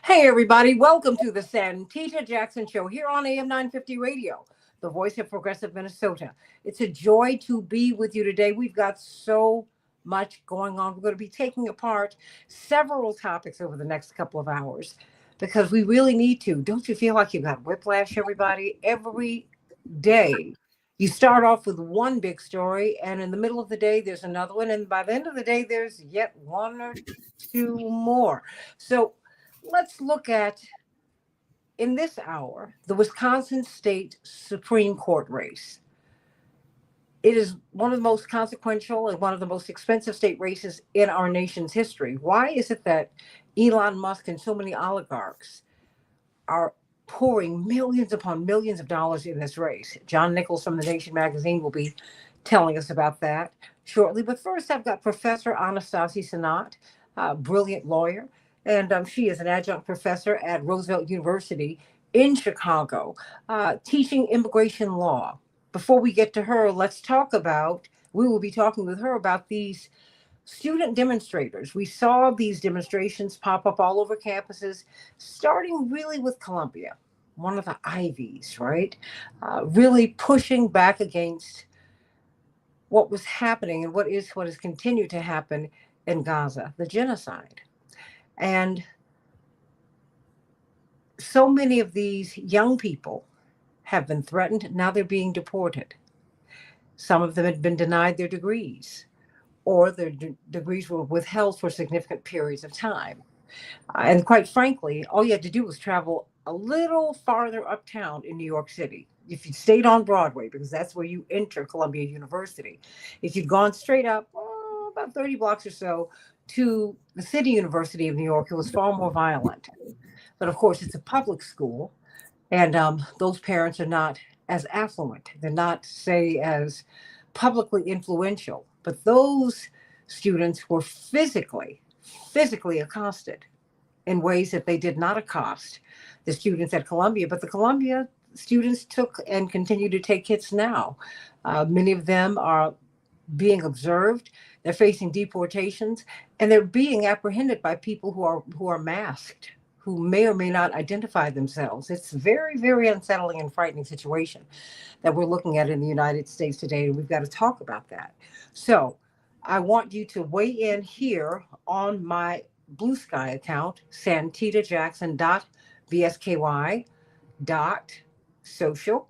Hey, everybody, welcome to the Santita Jackson Show here on AM 950 Radio, the voice of progressive Minnesota. It's a joy to be with you today. We've got so much going on. We're going to be taking apart several topics over the next couple of hours because we really need to. Don't you feel like you've got whiplash, everybody? Every day. You start off with one big story, and in the middle of the day, there's another one. And by the end of the day, there's yet one or two more. So let's look at, in this hour, the Wisconsin State Supreme Court race. It is one of the most consequential and one of the most expensive state races in our nation's history. Why is it that Elon Musk and so many oligarchs are pouring millions upon millions of dollars in this race? John Nichols from The Nation magazine will be telling us about that shortly. But first, I've got Professor Anastasia Sanat, a brilliant lawyer, and she is an adjunct professor at Roosevelt University in Chicago, teaching immigration law. Before we get to her, we will be talking with her about these student demonstrators. We saw these demonstrations pop up all over campuses, starting really with Columbia, one of the Ivies, right? Really pushing back against what was happening and what has continued to happen in Gaza, the genocide. And so many of these young people have been threatened. Now they're being deported. Some of them had been denied their degrees, or their degrees were withheld for significant periods of time. And quite frankly, all you had to do was travel a little farther uptown in New York City. If you stayed on Broadway, because that's where you enter Columbia University. If you'd gone straight up, about 30 blocks or so, to the City University of New York, it was far more violent. But of course, it's a public school, and those parents are not as affluent. They're not, say, as publicly influential. But those students were physically accosted in ways that they did not accost the students at Columbia. But the Columbia students took and continue to take hits now. Many of them are being observed. They're facing deportations, and they're being apprehended by people who are masked, who may or may not identify themselves. It's a very, very unsettling and frightening situation that we're looking at in the United States today, and we've got to talk about that. So I want you to weigh in here on my Blue Sky account, santitajackson.bsky.social.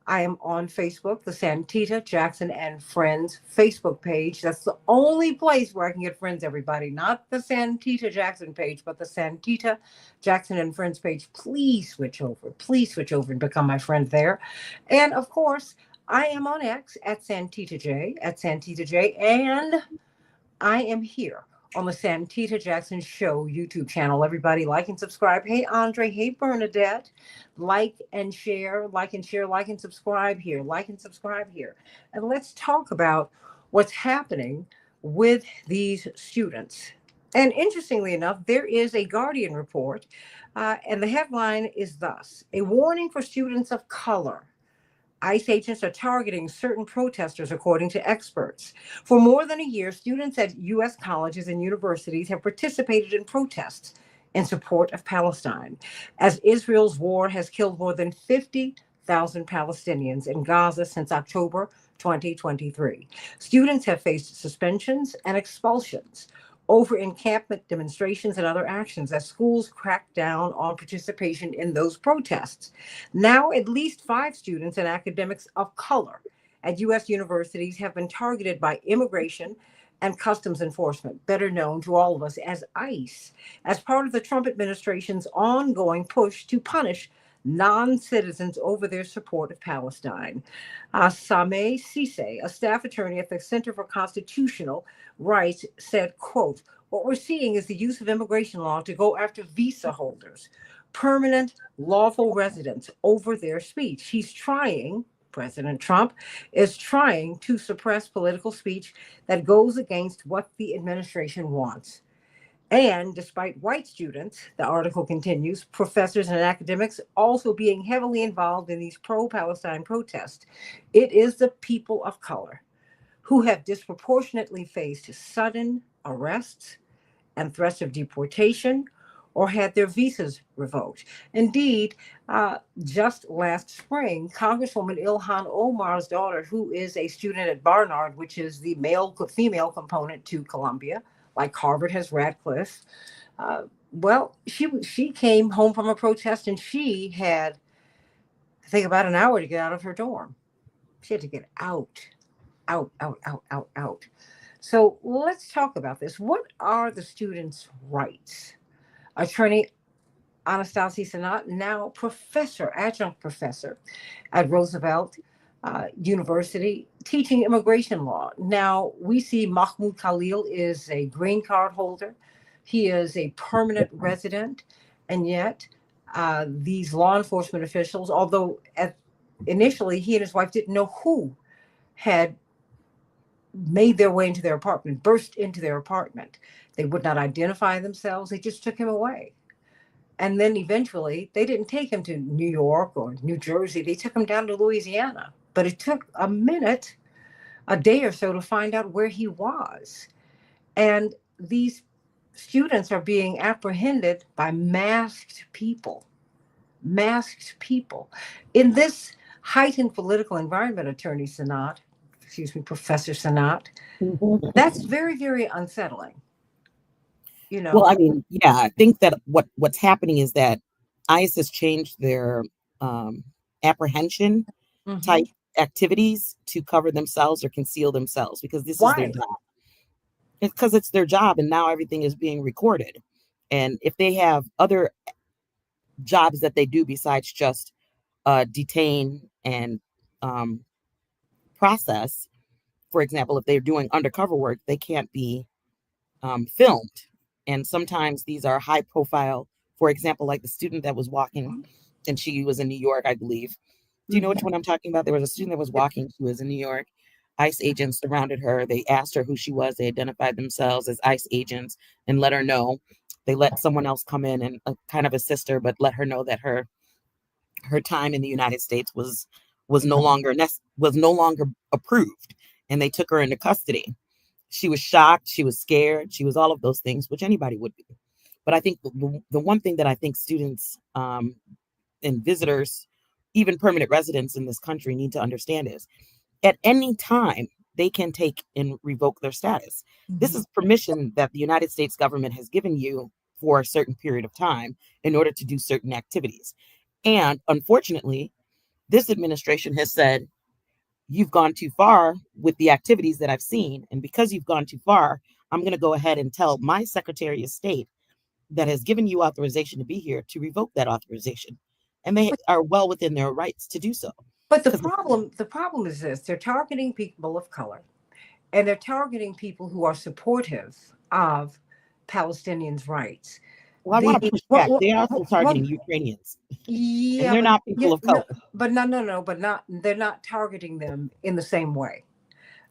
I am on Facebook, the Santita Jackson and Friends Facebook page. That's the only place where I can get friends, everybody. Not the Santita Jackson page, but the Santita Jackson and Friends page. Please switch over. Please switch over and become my friend there. And of course, I am on X at Santita J, and I am here on the Santita Jackson Show YouTube channel. Everybody like and subscribe. Hey, Andre. Hey, Bernadette. Like and share, like and share, like and subscribe here, like and subscribe here. And let's talk about what's happening with these students. And interestingly enough, there is a Guardian report, and the headline is thus: a warning for students of color. ICE agents are targeting certain protesters, according to experts. For more than a year, students at U.S. colleges and universities have participated in protests in support of Palestine, as Israel's war has killed more than 50,000 Palestinians in Gaza since October 2023. Students have faced suspensions and expulsions over encampment demonstrations and other actions as schools crack down on participation in those protests. Now, at least 5 students and academics of color at U.S. universities have been targeted by immigration and customs enforcement, better known to all of us as ICE, as part of the Trump administration's ongoing push to punish non-citizens over their support of Palestine. Sameh Sise, a staff attorney at the Center for Constitutional Rights, said, quote, "What we're seeing is the use of immigration law to go after visa holders, permanent lawful residents, over their speech. President Trump is trying to suppress political speech that goes against what the administration wants. And despite white students," the article continues, "professors and academics also being heavily involved in these pro-Palestine protests, it is the people of color who have disproportionately faced sudden arrests and threats of deportation or had their visas revoked. Indeed, just last spring, Congresswoman Ilhan Omar's daughter, who is a student at Barnard, which is the male female component to Columbia, like Harvard has Radcliffe. Well, she came home from a protest and she had, I think, about an hour to get out of her dorm. She had to get out, out, out, out, out, out. So let's talk about this. What are the students' rights? Attorney Anastasi Sanat, now professor, adjunct professor at Roosevelt University, teaching immigration law. Now, we see Mahmoud Khalil is a green card holder. He is a permanent resident. And yet, these law enforcement officials, although initially he and his wife didn't know who had made their way into their apartment, burst into their apartment, they would not identify themselves. They just took him away. And then eventually, they didn't take him to New York or New Jersey. They took him down to Louisiana. But it took a minute, a day or so, to find out where he was. And these students are being apprehended by masked people. Masked people. In this heightened political environment, Attorney Sanat, excuse me, Professor Sanat, that's very, very unsettling. You Well, know. I mean, yeah, I think that what's happening is that ICE has changed their apprehension Mhm. type activities to cover themselves or conceal themselves because this is their Why? job. It's because it's their job, and now everything is being recorded. And if they have other jobs that they do besides just detain and um, process, for example, if they're doing undercover work, they can't be filmed. And sometimes these are high profile, for example, like the student that was walking, and she was in New York, I believe. Do you know which Mhm. one I'm talking about? There was a student that was walking. She was in New York. ICE agents surrounded her. They asked her who she was. They identified themselves as ICE agents and let her know. They let someone else come in and kind of assist her, but let her know that her time in the United States was no longer approved, and they took her into custody. She was shocked. She was scared. She was all of those things, which anybody would be. But I think the one thing that I think students and visitors, even permanent residents in this country, need to understand is at any time they can take and revoke their status. This Mhm. is permission that the United States government has given you for a certain period of time in order to do certain activities. And unfortunately, this administration has said, you've gone too far with the activities that I've seen. And because you've gone too far, I'm going to go ahead and tell my Secretary of State that has given you authorization to be here to revoke that authorization. And they are well within their rights to do so. But Because, the problem is this: they're targeting people of color, and they're targeting people who are supportive of Palestinians' rights. well, I The want to push what, back. what, They are what, also targeting what Ukrainians, and yeah, they're but not yeah, people of no, color. but no, no, no, but not they're not targeting them in the same way.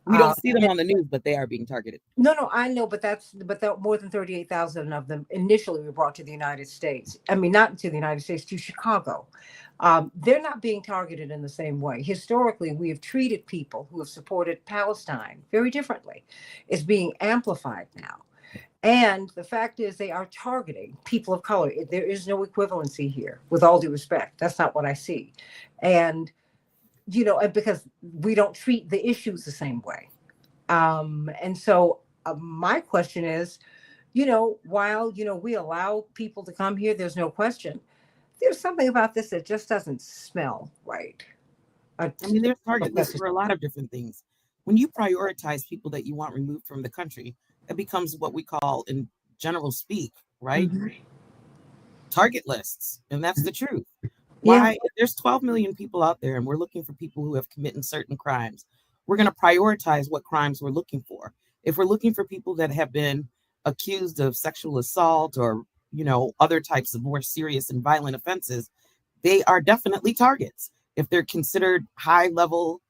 We don't Uh, see them on the news, but they are being targeted. No, no, I know, but that more than 38,000 of them initially were brought to the United States. I mean, not to the United States, to Chicago. They're not being targeted in the same way. Historically, we have treated people who have supported Palestine very differently. It's being amplified now. And the fact is, they are targeting people of color. There is no equivalency here, with all due respect. That's not what I see. And, and because we don't treat the issues the same way. And so my question is, while, we allow people to come here, there's no question. There's something about this that just doesn't smell right. Uh, I mean, they're target lists Professor. for a lot of different things. When you prioritize people that you want removed from the country, it becomes what we call, in general speak, right? Mhm. Target lists. And that's the truth. Yeah. Why, if there's 12 million people out there and we're looking for people who have committed certain crimes, we're going to prioritize what crimes we're looking for. If we're looking for people that have been accused of sexual assault or, other types of more serious and violent offenses, they are definitely targets. If they're considered high level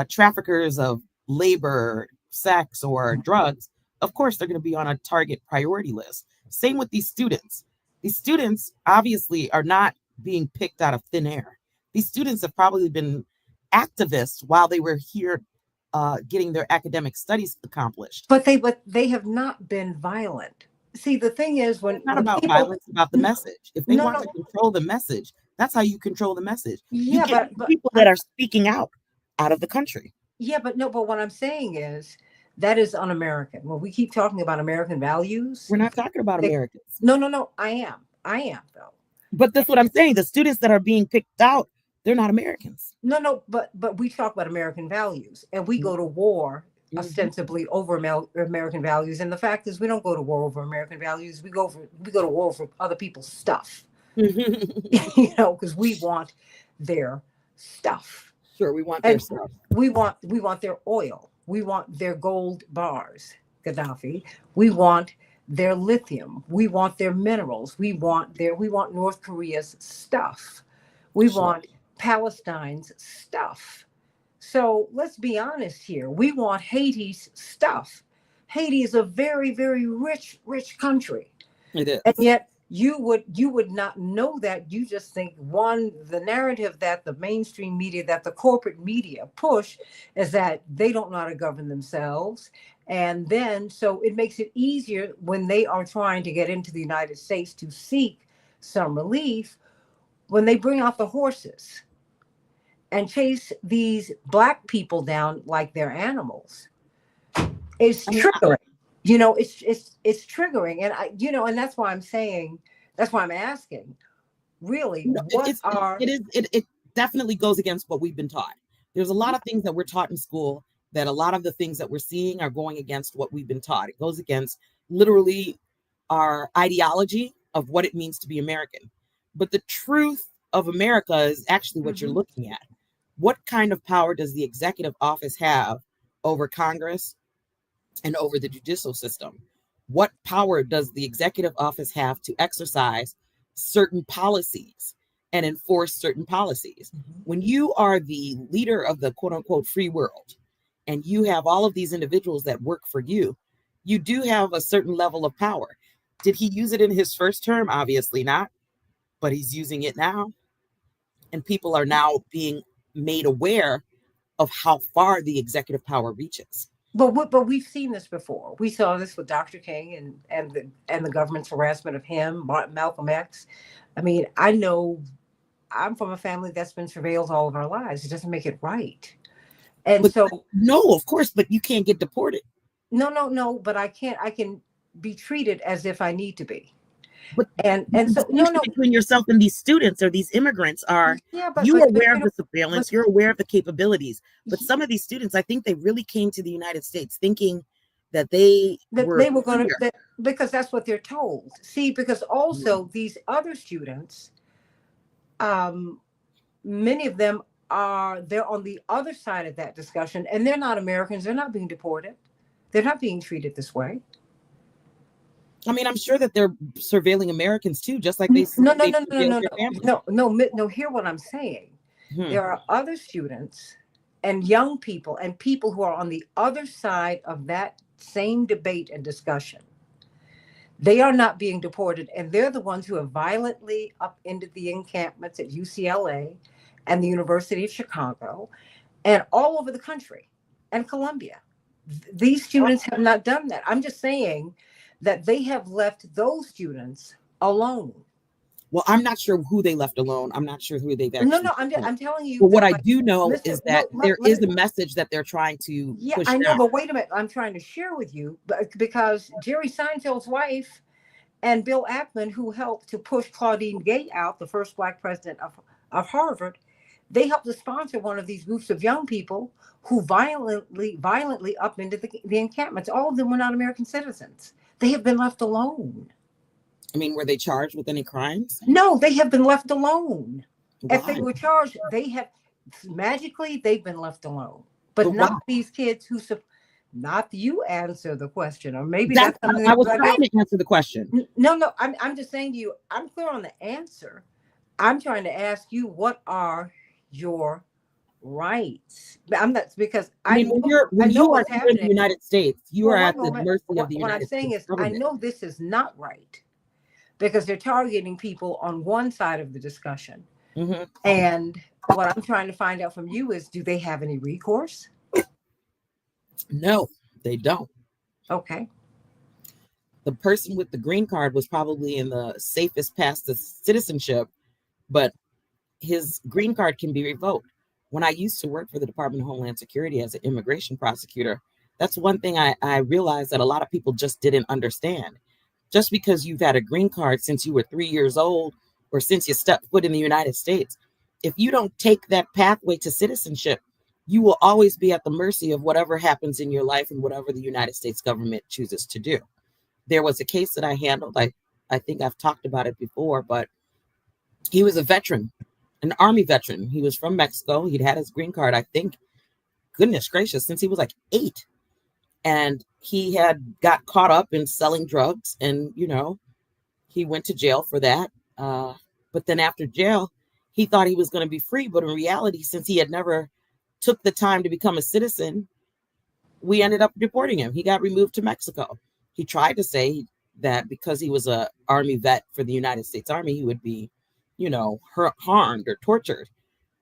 traffickers of labor, sex, or drugs, of course they're going to be on a target priority list. Same with these students. These students obviously are not being picked out of thin air. These students have probably been activists while they were here getting their academic studies accomplished. But they have not been violent. See, the thing is, It's not when about people, violence, it's about the message. If they no, want no, to control the message, that's how you control the message. You yeah, get but people that are speaking out of the country. yeah, but no, but what I'm saying is that is un-American. When we keep talking about American values, We're not talking about they, Americans. no, no, no, I am though. But that's what I'm saying. The students that are being picked out, they're not Americans. No, no, but we talk about American values, and we go to war Mhm. ostensibly over American values. And the fact is, we don't go to war over American values. We go to war for other people's stuff, because we want their stuff, Sure, we want their and stuff. we want their oil. We want their gold bars, Gaddafi. We want their lithium. We want their minerals. We want North Korea's stuff. We Sure. want Palestine's stuff. So let's be honest here. We want Haiti's stuff. Haiti is a very, very rich, rich country. It And is. yet you would not know that. You just think the narrative that the mainstream media, that the corporate media push, is that they don't know how to govern themselves. And then so it makes it easier when they are trying to get into the United States to seek some relief, when they bring out the horses and chase these black people down like they're animals. It's I mean, triggering. It's triggering. And and that's why I'm saying, that's why I'm asking, really, no, what are it definitely goes against what we've been taught. There's a lot of things that we're taught in school that a lot of the things that we're seeing are going against what we've been taught. It goes against literally our ideology of what it means to be American. But the truth of America is actually what you're Mhm. looking at. What kind of power does the executive office have over Congress and over the judicial system? What power does the executive office have to exercise certain policies and enforce certain policies? Mhm. When you are the leader of the quote unquote free world and you have all of these individuals that work for you, you do have a certain level of power. Did he use it in his first term? Obviously not, but he's using it now. And people are now being made aware of how far the executive power reaches. But we've seen this before. We saw this with Dr. King and the government's harassment of him, Malcolm X. I mean, I know I'm from a family that's been surveilled all of our lives. It doesn't make it right. And But so no, of course, but you can't get deported. no, no, no, but I can be treated as if I need to be. But And the so no, distinction no, between yourself and these students or these immigrants are yeah, you are aware of the but surveillance, you're aware of the capabilities. But some of these students, I think they really came to the United States thinking that they that were they were going to, freer. that because that's what they're told. See, because Mhm. also these other students, um, many of them they're on the other side of that discussion, and they're not Americans. They're not being deported. They're not being treated this way. I mean, I'm sure that they're surveilling Americans too, just like No, no, they no, no, surveilled no, their no, family. no, no, no. Hear what I'm saying. Hmm. There are other students and young people and people who are on the other side of that same debate and discussion. They are not being deported, and they're the ones who have violently upended the encampments at UCLA and the University of Chicago and all over the country and Columbia. These students have not done that. I'm just saying that they have left those students alone. Well, I'm not sure who they left alone. I'm not sure who they've No, actually no, picked up. I'm telling you But what that, I like, do know Mr. is that No, there let me, is a message that they're trying to yeah, push I know, down. but wait a minute. I'm trying to share with you, because Jerry Seinfeld's wife and Bill Ackman, who helped to push Claudine Gay out, the first black president of Harvard, they helped to sponsor one of these groups of young people who violently upended the encampments. All of them were not American citizens. They have been left alone. I mean, were they charged with any crimes? No, they have been left alone. If they Why? were charged, they have magically they've been left alone. But But why? not these kids who not you answer the question, or maybe That that's something I was that trying to answer the question. no, no, I'm just saying to you, I'm clear on the answer. I'm trying to ask you, what are your rights? I'm not, because I mean, I when know you are what's here in the happening. United States, you Well, are one at the moment. mercy of the What I'm United saying States is, I government. know this is not right, because they're targeting people on one side of the discussion. Hmm. And what I'm trying to find out from you is, do they have any recourse? No, they don't. Okay. The person with the green card was probably in the safest path to citizenship, but his green card can be revoked. When I used to work for the Department of Homeland Security as an immigration prosecutor, that's one thing I realized that a lot of people just didn't understand. Just because you've had a green card since you were 3 years old or since you stepped foot in the United States, if you don't take that pathway to citizenship, you will always be at the mercy of whatever happens in your life and whatever the United States government chooses to do. There was a case that I handled. I think I've talked about it before, but he was a veteran, an army veteran. He was from Mexico. He'd had his green card, I think, goodness gracious, since he was like 8. And he had got caught up in selling drugs, and he went to jail for that. But then after jail, he thought he was going to be free, but in reality, since he had never took the time to become a citizen, we ended up deporting him. He got removed to Mexico. He tried to say that because he was a army vet for the United States Army, he would be, harmed or tortured.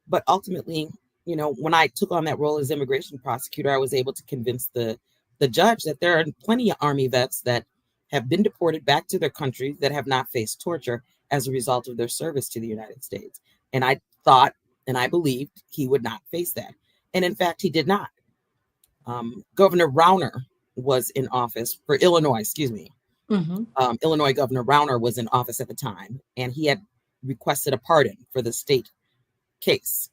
But ultimately, when I took on that role as immigration prosecutor, I was able to convince the judge that there are plenty of Army vets that have been deported back to their country that have not faced torture as a result of their service to the United States. And I thought and I believed he would not face that. And in fact, he did not. Governor Rauner was in office for Illinois, excuse me. Mm-hmm. Illinois Governor Rauner was in office at the time, and he had requested a pardon for the state case.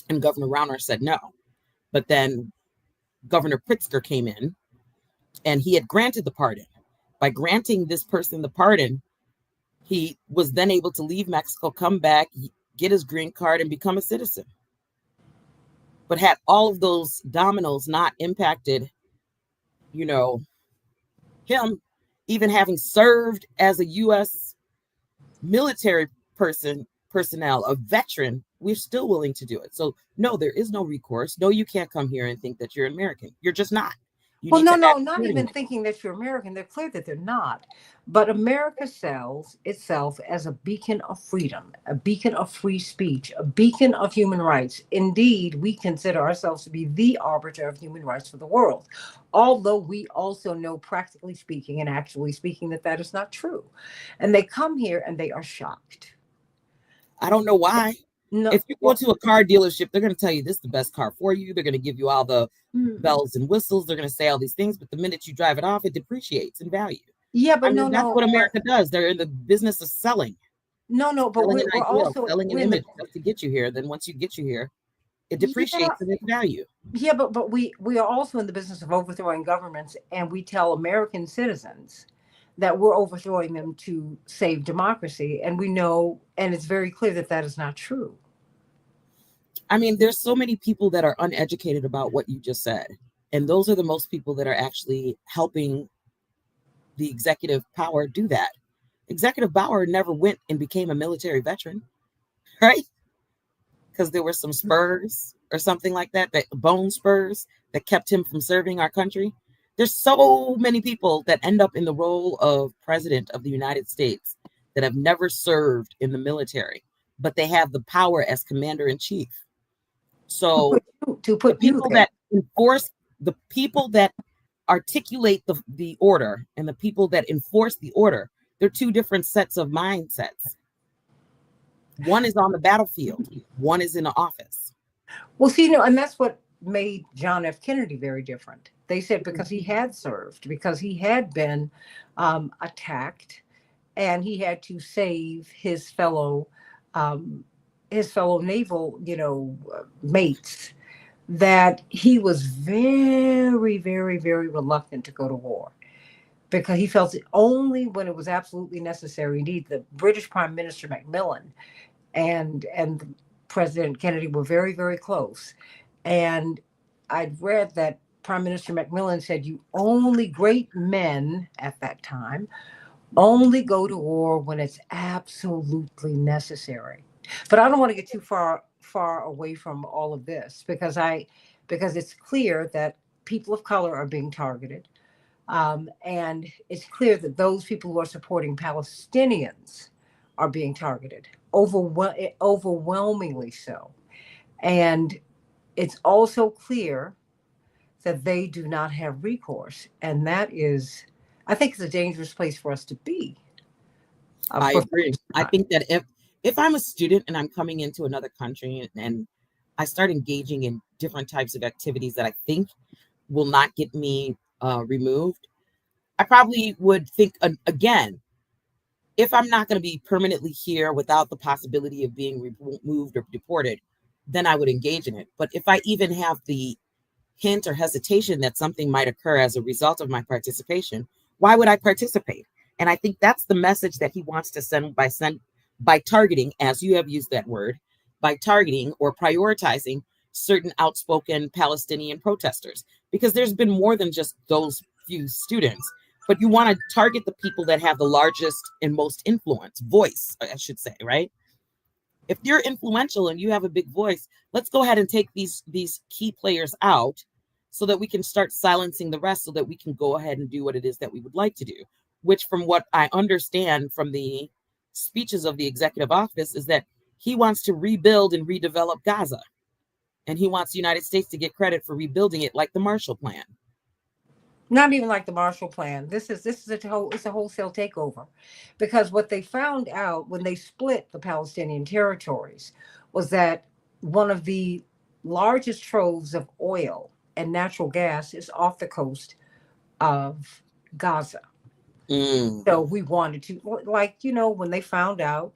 And Governor Rauner said no. But then Governor Pritzker came in and he had granted the pardon. By granting this person the pardon, he was then able to leave Mexico, come back, get his green card, and become a citizen. But had all of those dominoes not impacted, him even having served as a U.S. military personnel, a veteran, we're still willing to do it. So no, there is no recourse. No, you can't come here and think that you're American. You're just not. You Well, need no, to no, act not even accordingly. thinking that you're American. They're clear that they're not. But America sells itself as a beacon of freedom, a beacon of free speech, a beacon of human rights. Indeed, we consider ourselves to be the arbiter of human rights for the world. Although we also know, practically speaking and actually speaking, that that is not true. And they come here and they are shocked. I don't know why. No, If you go well, to a car dealership, they're going to tell you this is the best car for you. They're going to give you all the mm, bells and whistles. They're going to say all these things, but the minute you drive it off, it depreciates in value. yeah, I but no, mean, that's no, what but America does. They're in the business of no, no, but selling an we're idea, also selling an we're in the image just to get you here. Then once you get you here, it yeah. depreciates in its value. Yeah, but we are also in the business of overthrowing governments, and we tell American citizens that we're overthrowing them to save democracy, and we know, and it's very clear that that is not true. I mean, there's so many people that are uneducated about what you just said. And those are the most people that are actually helping the executive power do that. Executive power never went and became a military veteran, right? Because there were some spurs or something like that, that bone spurs that kept him from serving our country. There's so many people that end up in the role of president of the United States that have never served in the military, but they have the power as commander in chief. So To the put you people there. that enforce, the people that articulate the order, and the people that enforce the order, they're two different sets of mindsets. One is on the battlefield, one is in the office. Well, see, and that's what made John F. Kennedy very different. They said because he had served, because he had been attacked, and he had to save um, his fellow naval, mates, that he was very, very, very reluctant to go to war because he felt it only when it was absolutely necessary. Indeed, the British Prime Minister Macmillan and President Kennedy were very, very close. And I'd read that Prime Minister Macmillan said, "You only great men at that time only go to war when it's absolutely necessary." But I don't want to get too far away from all of this because it's clear that people of color are being targeted, and it's clear that those people who are supporting Palestinians are being targeted, overwhelmingly so. And it's also clear that they do not have recourse, and that is, I think it's a dangerous place for us to be. I For agree. I think that if I'm a student and I'm coming into another country and I start engaging in different types of activities that I think will not get me removed, I probably would think again, if I'm not going to be permanently here without the possibility of being removed or deported, then I would engage in it. But if I even have the hint or hesitation that something might occur as a result of my participation, why would I participate? And I think that's the message that he wants to send by targeting, as you have used that word, by targeting or prioritizing certain outspoken Palestinian protesters, because there's been more than just those few students. But you want to target the people that have the largest and most voice, I should say, right? If you're influential and you have a big voice, let's go ahead and take these key players out so that we can start silencing the rest, so that we can go ahead and do what it is that we would like to do, which from what I understand from the speeches of the executive office is that he wants to rebuild and redevelop Gaza, and he wants the United States to get credit for rebuilding it like the Marshall Plan. Not even like the Marshall Plan. This is it's a wholesale takeover, because what they found out when they split the Palestinian territories was that one of the largest troves of oil and natural gas is off the coast of Gaza. Mm. So we wanted to, like, when they found out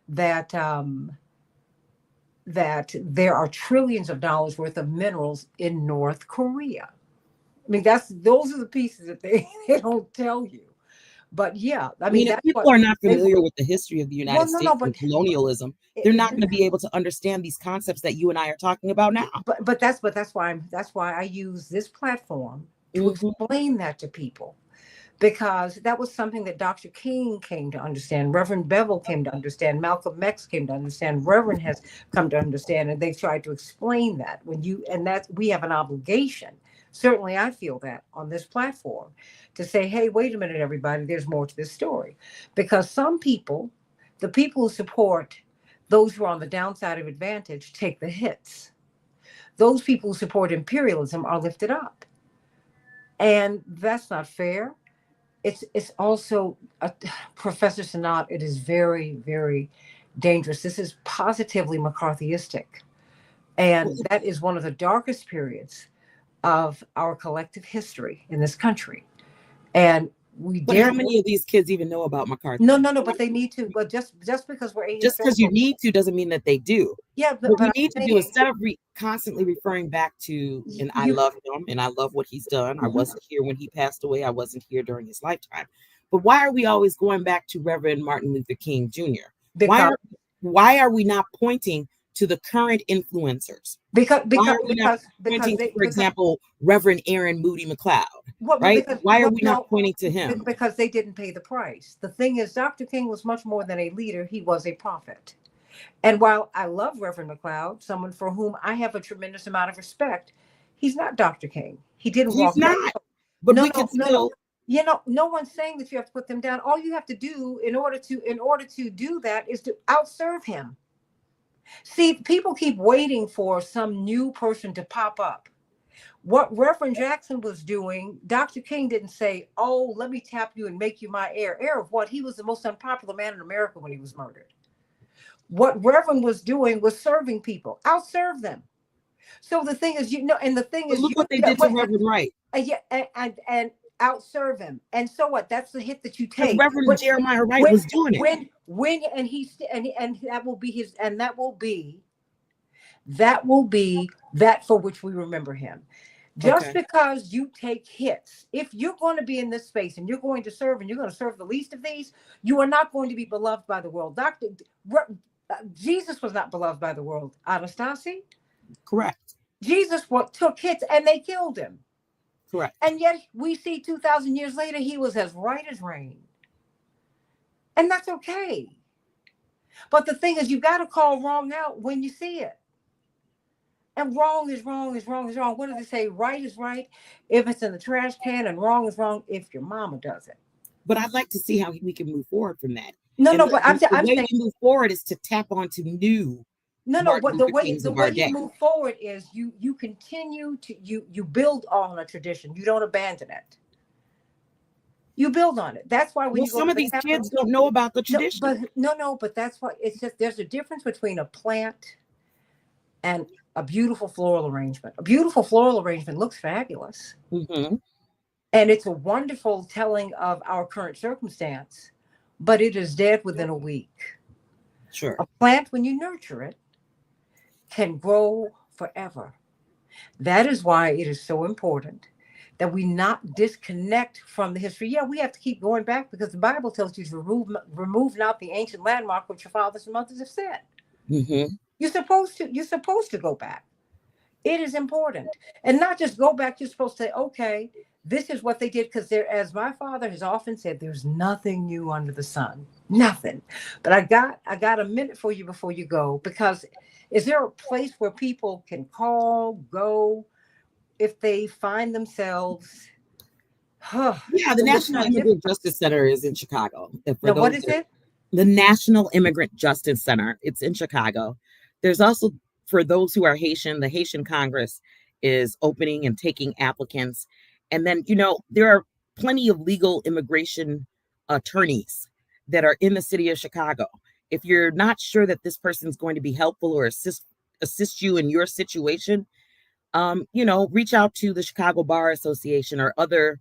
that that there are trillions of dollars worth of minerals in North Korea. I mean, those are the pieces that they don't tell you. But yeah, I I mean, mean, if that's people what are not they familiar with the history of the well, United no, States and but colonialism, they're not going to be able to understand these concepts that you and I are talking about now. but that's why I use this platform to Mm-hmm. explain that to people, because that was something that Dr. King came to understand, Reverend Bevel came to understand, Malcolm X came to understand, Reverend has come to understand, and they've tried to explain that and that we have an obligation. Certainly, I feel that on this platform to say, hey, wait a minute, everybody, there's more to this story. Because some people, the people who support those who are on the downside of advantage, take the hits. Those people who support imperialism are lifted up. And that's not fair. It's also Professor Sanat. It is very, very dangerous. This is positively McCarthyistic, and that is one of the darkest periods of our collective history in this country. And we But how dare many of these kids even know about McCarthy? no, but they need to. But just because we're Just because you ahistorical, need to doesn't mean that they do. yeah. What we But need to I'm do, saying instead of constantly referring back to, and I you. love him and I love what he's done. I Mhm. wasn't here when he passed away. I wasn't here during his lifetime. But why are we always going back to Reverend Martin Luther King Jr.? Why because are why are we not pointing to the current influencers? because Why because are we not because pointing to, they for because example, Reverend Aaron Moody McLeod? well Right? because Why are well we not no pointing to him? because they didn't pay the price. The thing is, Dr. King was much more than a leader. He was a prophet. And while I love Reverend McLeod, someone for whom I have a tremendous amount of respect, he's not Dr. King. He didn't He's walk that. not. But No, we no, can no, no. still. No one's saying that you have to put them down. All you have to do in order to do that is to outserve him. See, people keep waiting for some new person to pop up. What Reverend Jackson was doing, Dr. King didn't say, "Oh, let me tap you and make you my heir." Heir of what? He was the most unpopular man in America when he was murdered. What Reverend was doing was serving people. Outserve them. So the thing is, and the thing But is, look what they did to wait, Reverend Wright. yeah, and outserve him. And so what? That's the hit that you Because take. Reverend Jeremiah Wright When was doing it. when and he's and that will be his, and that will be that for which we remember him. Just Okay. because you take hits, if you're going to be in this space and you're going to serve and you're going to serve the least of these, you are not going to be beloved by the world. Jesus was not beloved by the world. Anastasi, Correct. Jesus what took hits and they killed him. Correct. And yet we see 2,000 years later, he was as right as rain. And that's okay. But the thing is, you got to call wrong out when you see it. And wrong is wrong is wrong is wrong. What do they say? Right is right if it's in the trash can, and wrong is wrong if your mama does it. But I'd like to see how we can move forward from that. No, And no, the, but the, the I'm way saying we move forward is to tap onto new no, no. Martin But the Luther way Kings the of way our you day. move forward is you continue to you build on a tradition. You don't abandon it. You build on it. That's why when Well, you go some to of the these Capitol, kids don't know about the no, tradition. but no, but that's why it's just there's a difference between a plant and a beautiful floral arrangement. A beautiful floral arrangement looks fabulous, Hmm. and it's a wonderful telling of our current circumstance, but it is dead within a week. Sure. A plant, when you nurture it, can grow forever. That is why it is so important that we not disconnect from the history. Yeah, we have to keep going back because the Bible tells you to remove not the ancient landmark which your fathers and mothers have set. Hmm. You're supposed to go back. It is important. And not just go back, you're supposed to say, okay, this is what they did. Because there, as my father has often said, there's nothing new under the sun. Nothing. But I got a minute for you before you go, because is there a place where people can call, go if they find themselves Yeah, the in this National kind of difficult? Immigrant Justice Center is in Chicago. And for Now, what those is that, it? the National Immigrant Justice Center, it's in Chicago. There's also, for those who are Haitian, the Haitian Congress is opening and taking applicants. And then, there are plenty of legal immigration attorneys that are in the city of Chicago. If you're not sure that this person's going to be helpful or assist you in your situation, reach out to the Chicago Bar Association or other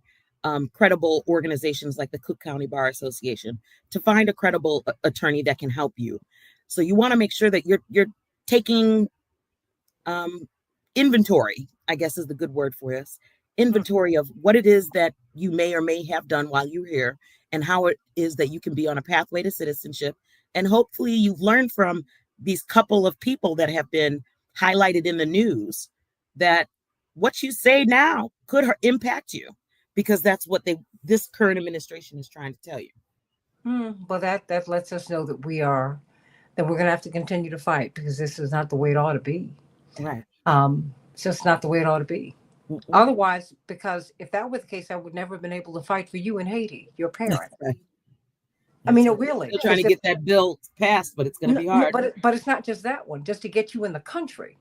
credible organizations like the Cook County Bar Association to find a credible attorney that can help you. So you want to make sure that you're taking um, inventory, I guess is the good word for this, inventory of what it is that you may or may have done while you're here and how it is that you can be on a pathway to citizenship. And hopefully you've learned from these couple of people that have been highlighted in the news that what you say now could impact you, because that's what this current administration is trying to tell you. Well, that lets us know that we're going to have to continue to fight, because this is not the way it ought to be. Right. It's just not the way it ought to be. Mm-mm. Otherwise, because if that were the case, I would never have been able to fight for you in Haiti, your That's parent. right. I mean, That's no, right. really, Still trying because to get that bill passed, but it's going to no, be no, hard. but it's not just that one. Just to get you in the country,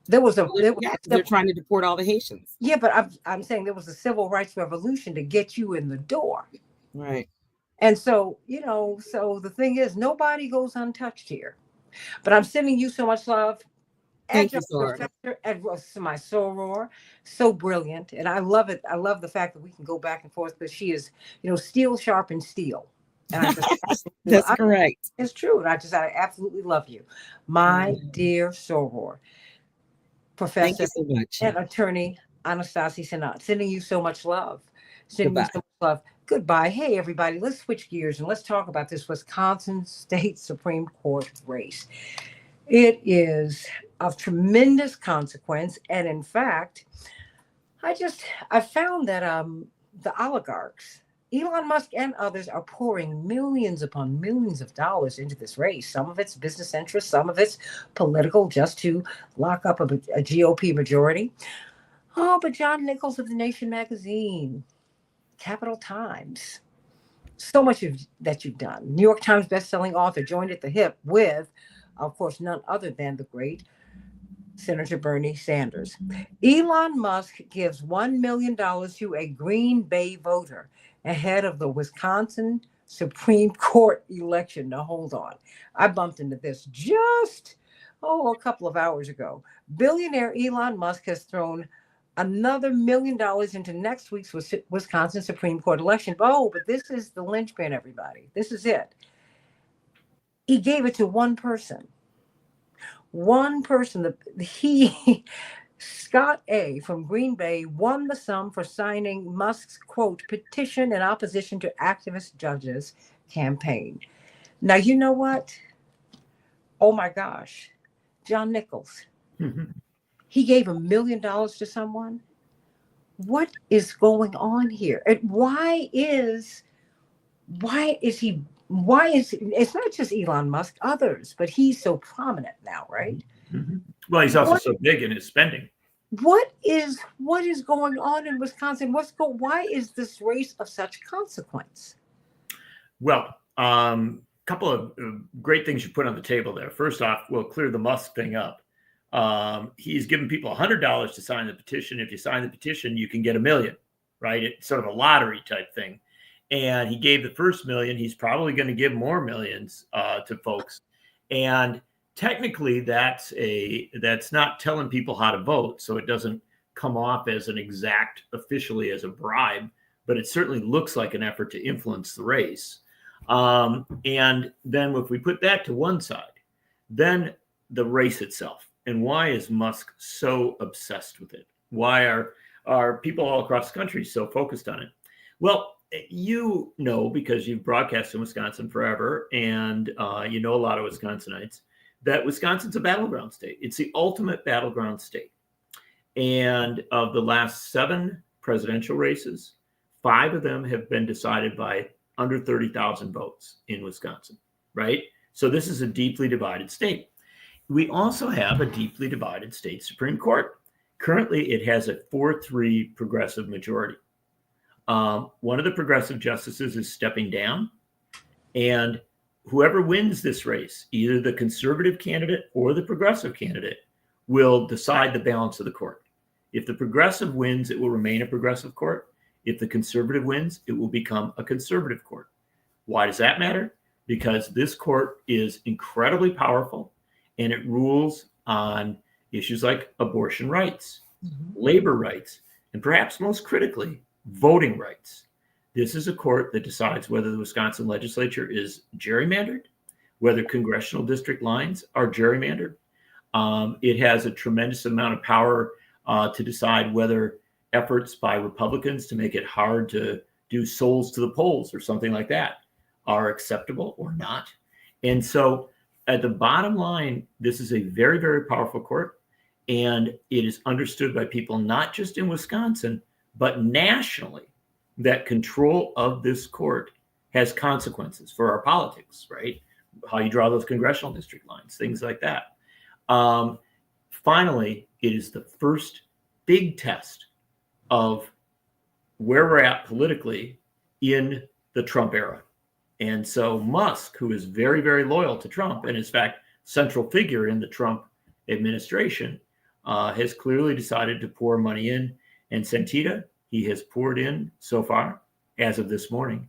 there was a Well, there was yeah, a because they're civil, trying to deport all the Haitians. yeah, but I'm saying there was a civil rights revolution to get you in the door. Right. And so, so the thing is, nobody goes untouched here. But I'm sending you so much love. Thank you, Adjunct Sora. professor at my soror, so brilliant, and I love it. I love the fact that we can go back and forth, because she is, steel sharpens steel, and I just absolutely, That's correct. it's true, and I absolutely love you, my dear soror, Thank you professor so much. and attorney Anastasi Sinat. Sending you so much love. Sending you Goodbye. so much love. Goodbye. Hey, everybody, let's switch gears and let's talk about this Wisconsin State Supreme Court race. It is of tremendous consequence. And in fact, I found that the oligarchs, Elon Musk and others, are pouring millions upon millions of dollars into this race. Some of it's business interest, some of it's political, just to lock up a GOP majority. Oh, but John Nichols of the Nation magazine, Capital Times, so much that you've done. New York Times bestselling author, joined at the hip with, of course, none other than the great Senator Bernie Sanders. Elon Musk gives $1 million to a Green Bay voter ahead of the Wisconsin Supreme Court election. Now, hold on. I bumped into this just, a couple of hours ago. Billionaire Elon Musk has thrown another $1 million into next week's Wisconsin Supreme Court election. Oh, but this is the linchpin, everybody. This is it. He gave it to one person. One person, Scott A. from Green Bay, won the sum for signing Musk's, quote, petition in opposition to activist judges campaign. Now, you know what? Oh my gosh. John Nichols. Mhm. He gave $1 million to someone. What is going on here? And it's not just Elon Musk, others, but he's so prominent now, right? Mhm. Well, he's also What so big in his spending. what is going on in Wisconsin? Why is this race of such consequence? Well, couple of great things you put on the table there. First off, we'll clear the Musk thing up. He's given people $100 to sign the petition. If you sign the petition, you can get $1 million, right? It's sort of a lottery type thing. and he gave the first million. He's probably going to give more millions to folks. And technically, that's not telling people how to vote, so it doesn't come off as an exact officially as a bribe, but it certainly looks like an effort to influence the race. And then if we put that to one side, then the race itself, and why is Musk so obsessed with it? Why are people all across the country so focused on it? Well, you know, because you've broadcast in Wisconsin forever, and you know a lot of Wisconsinites, that Wisconsin's a battleground state. It's the ultimate battleground state. And of the last 7 presidential races, 5 of them have been decided by under 30,000 votes in Wisconsin, right? So this is a deeply divided state. We also have a deeply divided state Supreme Court. Currently, it has a 4-3 progressive majority. One of the progressive justices is stepping down, and whoever wins this race, either the conservative candidate or the progressive candidate, will decide the balance of the court. If the progressive wins, it will remain a progressive court. If the conservative wins, it will become a conservative court. Why does that matter? Because this court is incredibly powerful, and it rules on issues like abortion rights, labor rights, and perhaps most critically, voting rights. This is a court that decides whether the Wisconsin legislature is gerrymandered, whether congressional district lines are gerrymandered. It has a tremendous amount of power to decide whether efforts by Republicans to make it hard to do souls to the polls or something like that are acceptable or not. And so at the bottom line, this is a very, very powerful court, and it is understood by people not just in Wisconsin, but nationally, that control of this court has consequences for our politics, right? How you draw those congressional district lines, things like that. Finally, it is the first big test of where we're at politically in the Trump era. And so Musk, who is very, very loyal to Trump, and in fact, central figure in the Trump administration, has clearly decided to pour money in. And Santita, he has poured in so far, as of this morning,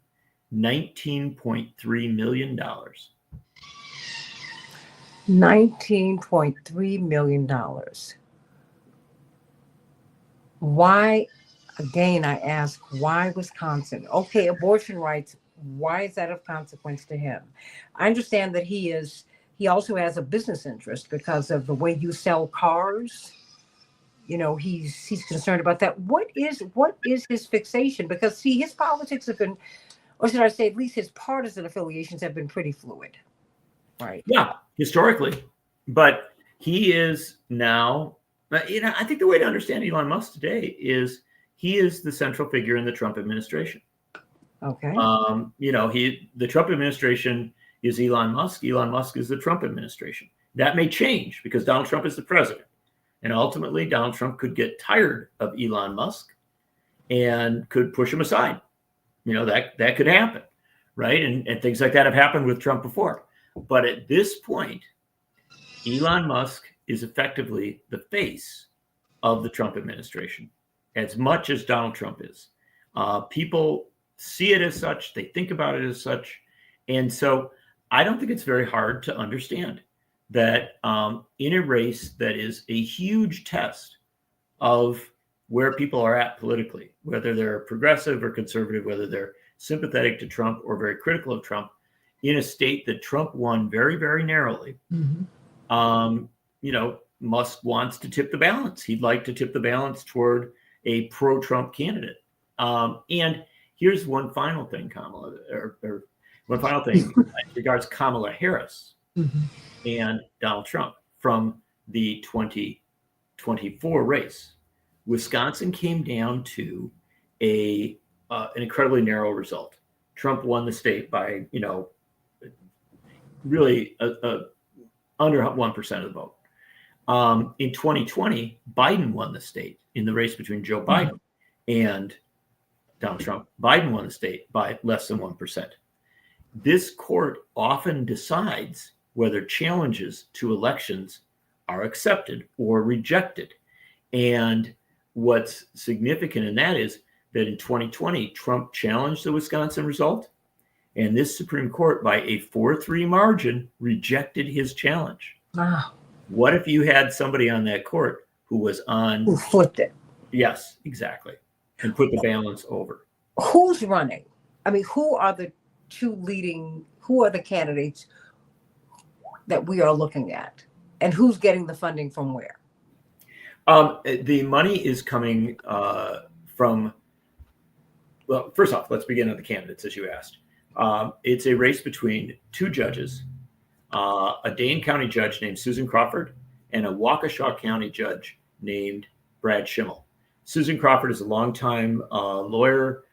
$19.3 million. $19.3 million. Why, again, I ask, why Wisconsin? Okay, abortion rights, why is that of consequence to him? I understand that he also has a business interest because of the way you sell cars. You know, he's concerned about that. What is his fixation? Because see, his politics have been, or should I say, at least his partisan affiliations have been pretty fluid, right? Yeah, historically, but he is now. You know, I think the way to understand Elon Musk today is he is the central figure in the Trump administration. Okay. You know, the Trump administration is Elon Musk. Elon Musk is the Trump administration. That may change because Donald Trump is the president. And ultimately, Donald Trump could get tired of Elon Musk and could push him aside. You know, that could happen, right? And things like that have happened with Trump before. But at this point, Elon Musk is effectively the face of the Trump administration, as much as Donald Trump is. People see it as such. They think about it as such. And so I don't think it's very hard to understand that in a race that is a huge test of where people are at politically, whether they're progressive or conservative, whether they're sympathetic to Trump or very critical of Trump, in a state that Trump won very, very narrowly, you know, Musk wants to tip the balance. He'd like to tip the balance toward a pro-Trump candidate. And here's one final thing, Kamala, or one final thing as regards Kamala Harris and Donald Trump from the 2024 race. Wisconsin came down to an incredibly narrow result. Trump won the state by, you know, really under 1% of the vote. In 2020, Biden won the state in the race between Joe Biden and Donald Trump. Biden won the state by less than 1%. This court often decides whether challenges to elections are accepted or rejected. And what's significant in that is that in 2020, Trump challenged the Wisconsin result, and this Supreme Court, by a 4-3 margin, rejected his challenge. Wow. What if you had somebody on that court who was on... Who flipped it? Yes, exactly. And put the balance over. Who's running? I mean, who are the candidates that we are looking at? And who's getting the funding from where? The money is coming from... Well, first off, let's begin with the candidates, as you asked. It's a race between two judges, a Dane County judge named Susan Crawford and a Waukesha County judge named Brad Schimmel. Susan Crawford is a longtime lawyer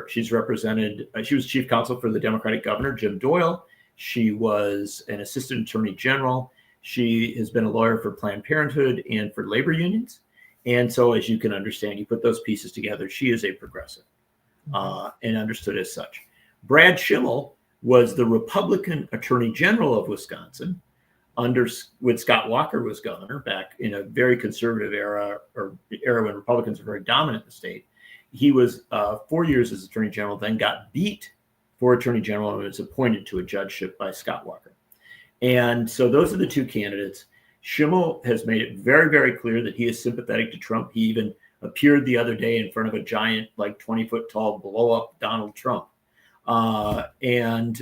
she was chief counsel for the Democratic governor, Jim Doyle. She was an assistant attorney general. She has been a lawyer for Planned Parenthood and for labor unions. And so, as you can understand, you put those pieces together, she is a progressive and understood as such. Brad Schimmel was the Republican Attorney General of Wisconsin when Scott Walker was governor back in a very conservative era, or era when Republicans were very dominant in the state. He was 4 years as Attorney General, then got beat for Attorney General and was appointed to a judgeship by Scott Walker. And so those are the two candidates. Schimmel has made it very, very clear that he is sympathetic to Trump. He even appeared the other day in front of a giant, like 20-foot tall blow-up Donald Trump. And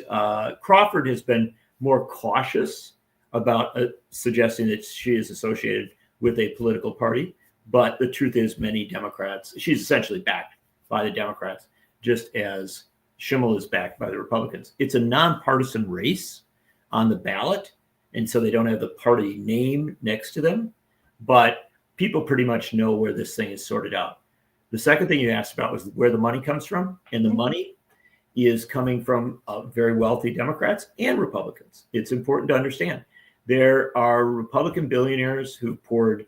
Crawford has been more cautious about suggesting that she is associated with a political party. But the truth is, many Democrats, she's essentially backed by the Democrats, just as Schimmel is backed by the Republicans. It's a nonpartisan race on the ballot, and so they don't have the party name next to them. But people pretty much know where this thing is sorted out. The second thing you asked about was where the money comes from, and the money is coming from very wealthy Democrats and Republicans. It's important to understand. There are Republican billionaires who poured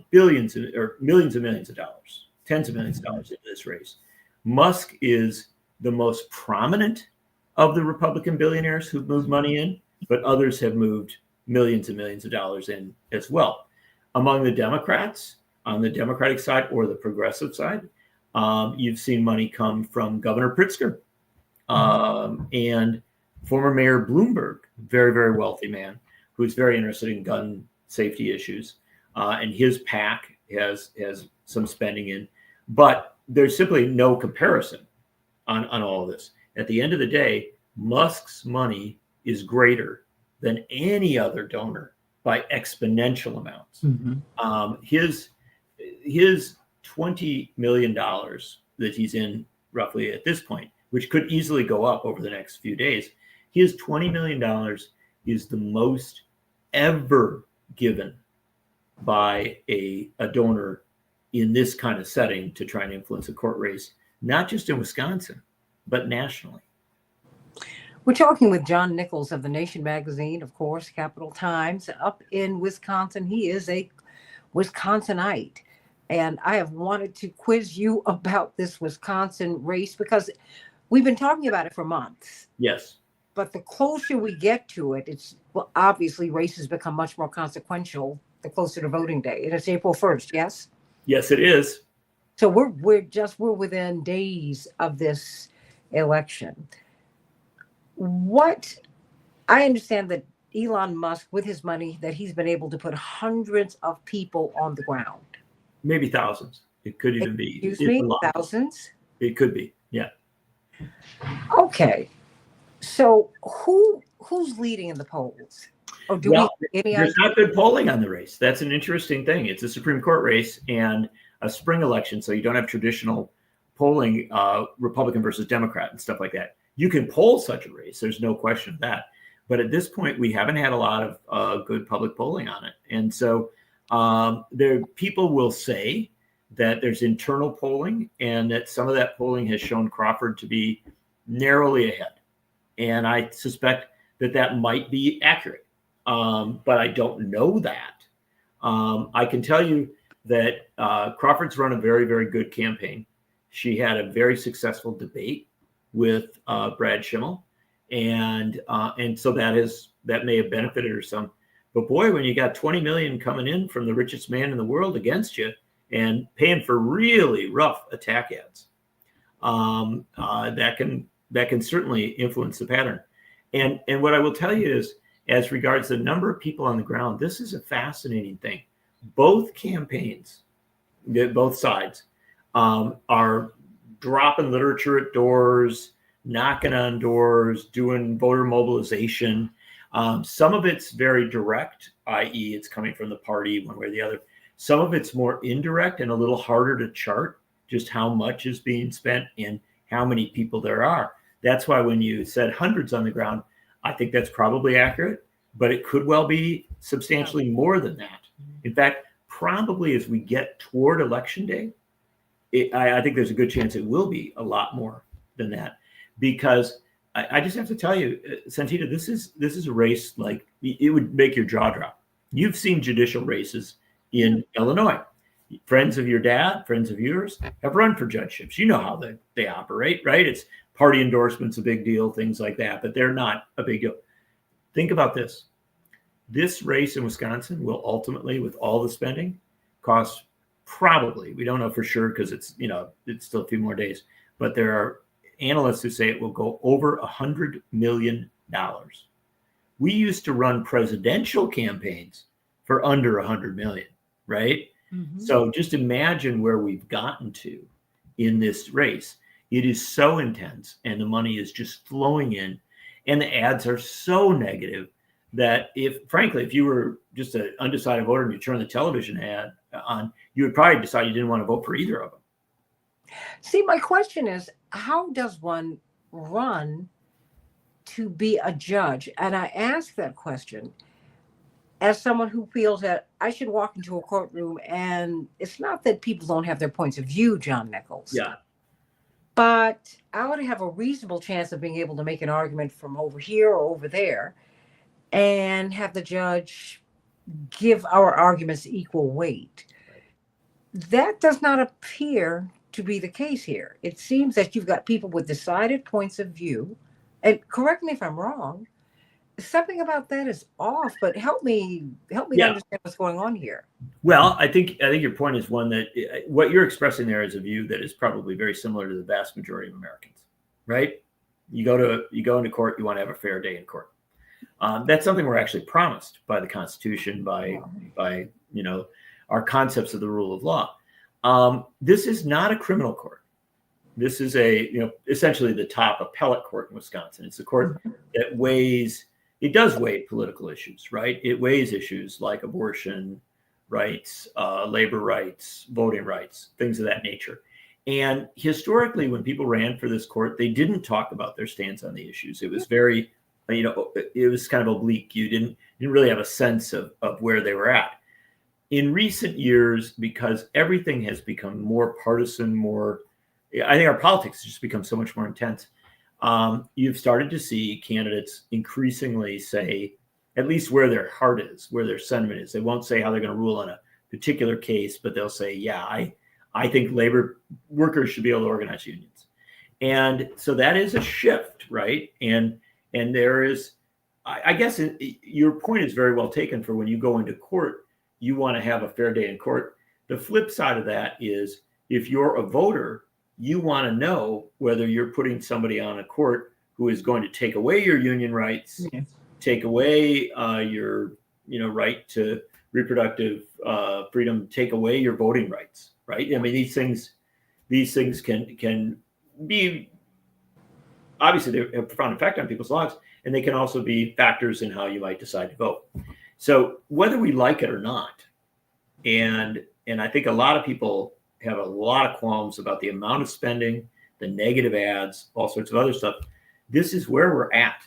billions or millions and millions of dollars, tens of millions of dollars into this race. Musk is the most prominent of the Republican billionaires who've moved money in, but others have moved millions and millions of dollars in as well. Among the Democrats, on the Democratic side or the progressive side, you've seen money come from Governor Pritzker and former Mayor Bloomberg, very, very wealthy man who's very interested in gun safety issues. And his PAC has some spending in, but there's simply no comparison on all of this. At the end of the day, Musk's money is greater than any other donor by exponential amounts. Mm-hmm. His $20 million that he's in roughly at this point, which could easily go up over the next few days, his $20 million is the most ever given by a donor in this kind of setting to try and influence a court race, not just in Wisconsin, but nationally. We're talking with John Nichols of The Nation magazine, of course, Capital Times, up in Wisconsin. He is a Wisconsinite. And I have wanted to quiz you about this Wisconsin race because we've been talking about it for months. Yes. But the closer we get to it, obviously races become much more consequential the closer to voting day. And it's April 1st, yes? Yes, it is. So we're within days of this election. I understand that Elon Musk, with his money, that he's been able to put hundreds of people on the ground. Maybe thousands. It could even be. Excuse me, thousands? It could be, yeah. Okay. So who's leading in the polls? Or there's not good polling on the race. That's an interesting thing. It's a Supreme Court race and a spring election, so you don't have traditional polling, Republican versus Democrat and stuff like that. You can poll such a race. There's no question of that. But at this point, we haven't had a lot of good public polling on it. And so people will say that there's internal polling and that some of that polling has shown Crawford to be narrowly ahead. And I suspect that might be accurate. But I don't know that. I can tell you that Crawford's run a very, very good campaign. She had a very successful debate with Brad Schimmel, and so that may have benefited her some. But boy, when you got 20 million coming in from the richest man in the world against you, and paying for really rough attack ads. That can certainly influence the pattern. And what I will tell you is, as regards the number of people on the ground, this is a fascinating thing. Both campaigns, both sides, are dropping literature at doors, knocking on doors, doing voter mobilization. Some of it's very direct, i.e., it's coming from the party one way or the other. Some of it's more indirect and a little harder to chart just how much is being spent and how many people there are. That's why when you said hundreds on the ground, I think that's probably accurate, but it could well be substantially more than that. In fact, probably as we get toward Election Day, I think there's a good chance it will be a lot more than that, because I just have to tell you, Santita, this is a race like it would make your jaw drop. You've seen judicial races in Illinois. Friends of your dad, friends of yours have run for judgeships. You know how they operate, right? It's party endorsements, a big deal, things like that, but they're not a big deal. Think about this. This race in Wisconsin will ultimately, with all the spending, cost probably, we don't know for sure because it's still a few more days, but there are analysts who say it will go over $100 million. We used to run presidential campaigns for under 100 million, right? Mm-hmm. So just imagine where we've gotten to in this race. It is so intense and the money is just flowing in and the ads are so negative that if you were just an undecided voter and you turn the television ad on, you would probably decide you didn't want to vote for either of them. See, my question is, how does one run to be a judge? And I ask that question as someone who feels that I should walk into a courtroom, and it's not that people don't have their points of view, John Nichols. Yeah. But I ought to have a reasonable chance of being able to make an argument from over here or over there and have the judge give our arguments equal weight. Right. That does not appear to be the case here. It seems that you've got people with decided points of view, and correct me if I'm wrong, something about that is off, but help me to understand what's going on here. Well, I think your point is one that what you're expressing there is a view that is probably very similar to the vast majority of Americans, right? You go into court, you want to have a fair day in court. That's something we're actually promised by the Constitution, by our concepts of the rule of law. This is not a criminal court. This is essentially the top appellate court in Wisconsin. It's a court that it does weigh political issues, right? It weighs issues like abortion rights, labor rights, voting rights, things of that nature. And historically, when people ran for this court, they didn't talk about their stance on the issues. It was very, it was kind of oblique. You didn't really have a sense of where they were at. In recent years, because everything has become more partisan, I think our politics has just become so much more intense. You've started to see candidates increasingly say, at least where their heart is, where their sentiment is. They won't say how they're going to rule on a particular case, but they'll say, yeah, I think labor workers should be able to organize unions. And so that is a shift, right? And there is, I guess your point is very well taken for when you go into court, you want to have a fair day in court. The flip side of that is if you're a voter, you want to know whether you're putting somebody on a court who is going to take away your union rights, take away your right to reproductive freedom, take away your voting rights, right? I mean, these things can be, obviously they have a profound effect on people's lives, and they can also be factors in how you might decide to vote. So whether we like it or not, and I think a lot of people have a lot of qualms about the amount of spending, the negative ads, all sorts of other stuff. This is where we're at.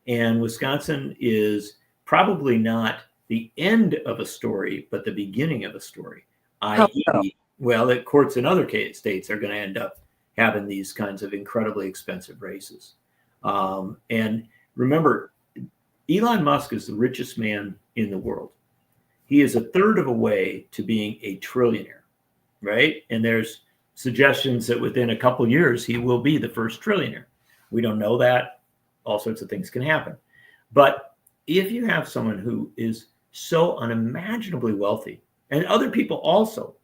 And Wisconsin is probably not the end of a story, but the beginning of a story. I.e., the courts in other states are going to end up having these kinds of incredibly expensive races. And remember, Elon Musk is the richest man in the world. He is a third of a way to being a trillionaire, right? And there's suggestions that within a couple of years, he will be the first trillionaire. We don't know that. All sorts of things can happen. But if you have someone who is so unimaginably wealthy, and other people also,